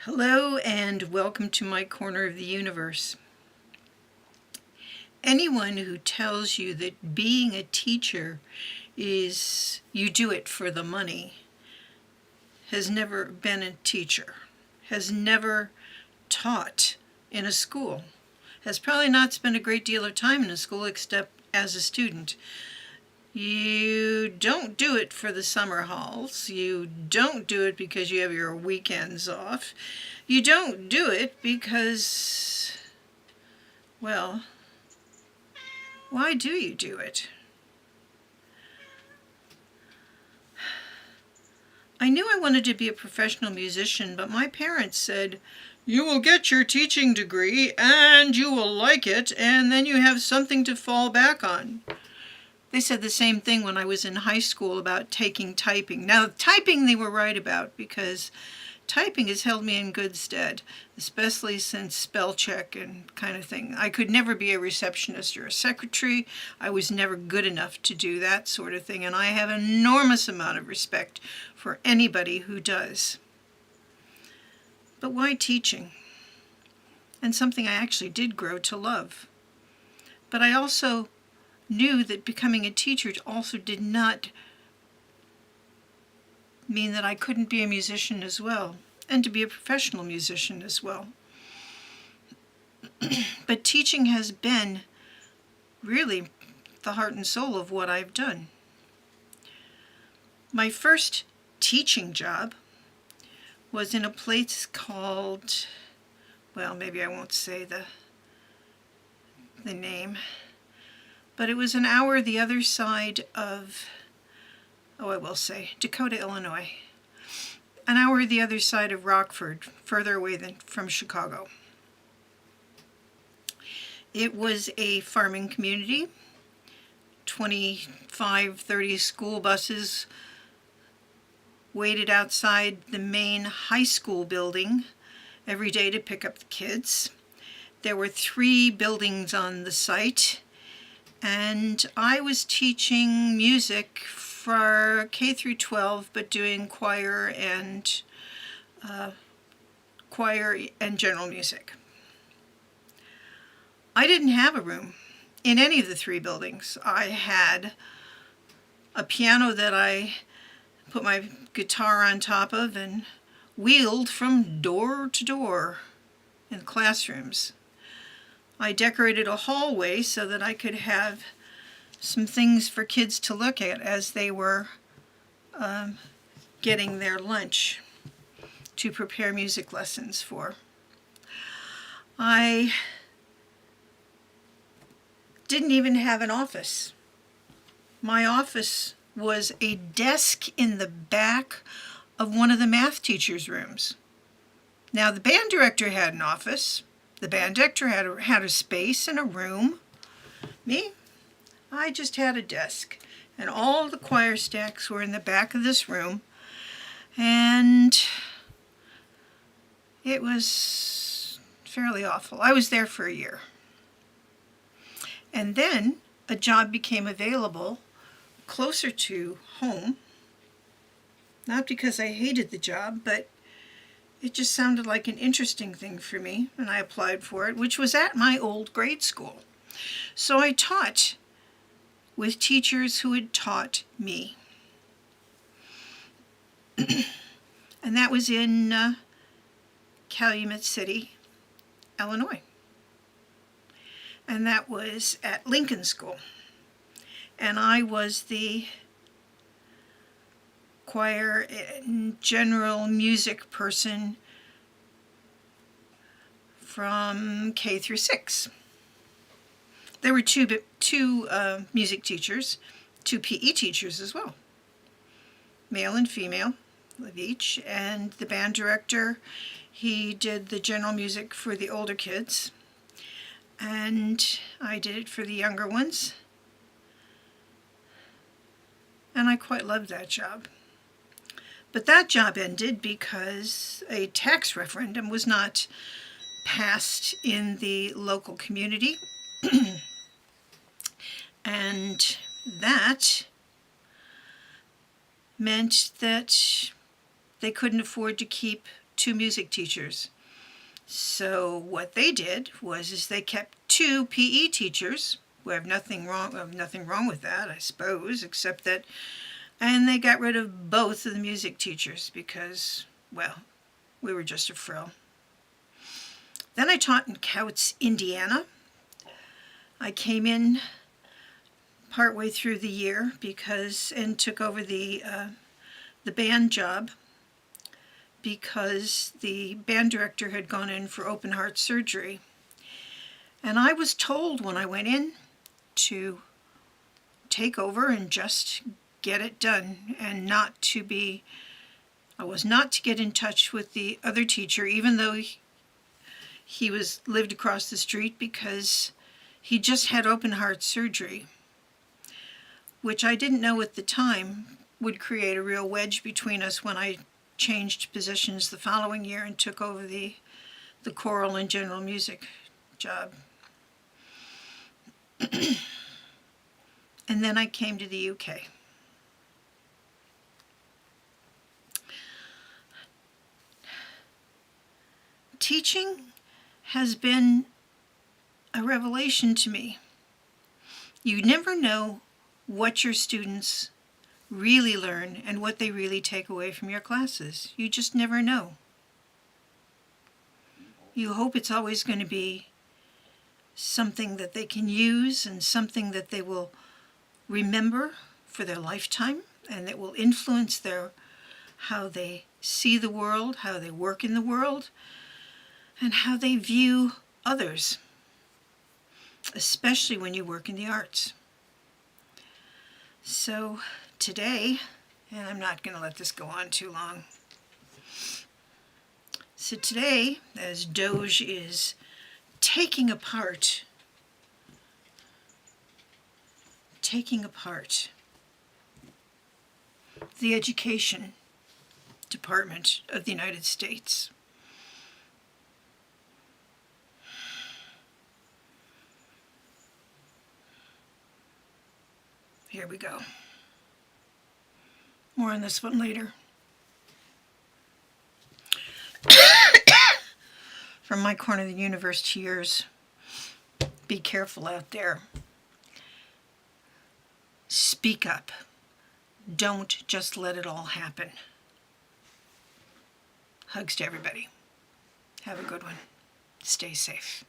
Hello and welcome to my corner of the universe. Anyone who tells you that being a teacher is you do it for the money has never been a teacher, has never taught in a school, has probably not spent a great deal of time in a school except as a student. You don't do it for the summer halls. You don't do it because you have your weekends off. You don't do it because, well, why do you do it? I knew I wanted to be a professional musician, but my parents said, you will get your teaching degree and you will like it, and then you have something to fall back on. They said the same thing when I was in high school about taking typing. Now, typing they were right about, because typing has held me in good stead, especially since spell check and kind of thing. I could never be a receptionist or a secretary. I was never good enough to do that sort of thing, and I have an enormous amount of respect for anybody who does. But why teaching? And something I actually did grow to love. But I also knew that becoming a teacher also did not mean that I couldn't be a musician as well, and to be a professional musician as well. But teaching has been really the heart and soul of what I've done. My first teaching job was in a place called, well, maybe I won't say the name, but it was an hour the other side of, I will say, Dakota, Illinois. An hour the other side of Rockford, further away than from Chicago. It was a farming community. 25, 30 school buses waited outside the main high school building every day to pick up the kids. There were 3 buildings on the site, and I was teaching music for K through 12, but doing choir and general music. I didn't have a room in any of the 3 buildings. I had a piano that I put my guitar on top of and wheeled from door to door in classrooms. I decorated a hallway so that I could have some things for kids to look at as they were getting their lunch to prepare music lessons for. I didn't even have an office. My office was a desk in the back of one of the math teachers' rooms. Now, the band director had an office. The band director had a space and a room. Me, I just had a desk, and all the choir stacks were in the back of this room, and it was fairly awful. I was there for a year. And then a job became available closer to home, not because I hated the job, but it just sounded like an interesting thing for me, and I applied for it, which was at my old grade school. So I taught with teachers who had taught me. And that was in Calumet City, Illinois. And that was at Lincoln School. And I was the choir and general music person from K through 6. There were two music teachers, 2 PE teachers as well, male and female of each, and the band director, he did the general music for the older kids, and I did it for the younger ones, and I quite loved that job. But that job ended because a tax referendum was not passed in the local community. And that meant that they couldn't afford to keep 2 music teachers. So what they did was they kept 2 PE teachers. We have nothing wrong with that, I suppose, except that, and they got rid of both of the music teachers because, well, we were just a frill. Then I taught in Couts, Indiana. I came in partway through the year and took over the band job because the band director had gone in for open heart surgery. And I was told when I went in to take over and just get it done, and I was not to get in touch with the other teacher, even though he lived across the street, because he just had open heart surgery, which I didn't know at the time would create a real wedge between us when I changed positions the following year and took over the choral and general music job. And then I came to the UK. Teaching has been a revelation to me. You never know what your students really learn and what they really take away from your classes. You just never know. You hope it's always going to be something that they can use and something that they will remember for their lifetime, and that will influence how they see the world, how they work in the world, and how they view others, especially when you work in the arts. So today, and I'm not going to let this go on too long. So today, as Doge is taking apart the education department of the United States, here we go. More on this one later. From my corner of the universe to yours, be careful out there. Speak up. Don't just let it all happen. Hugs to everybody. Have a good one. Stay safe.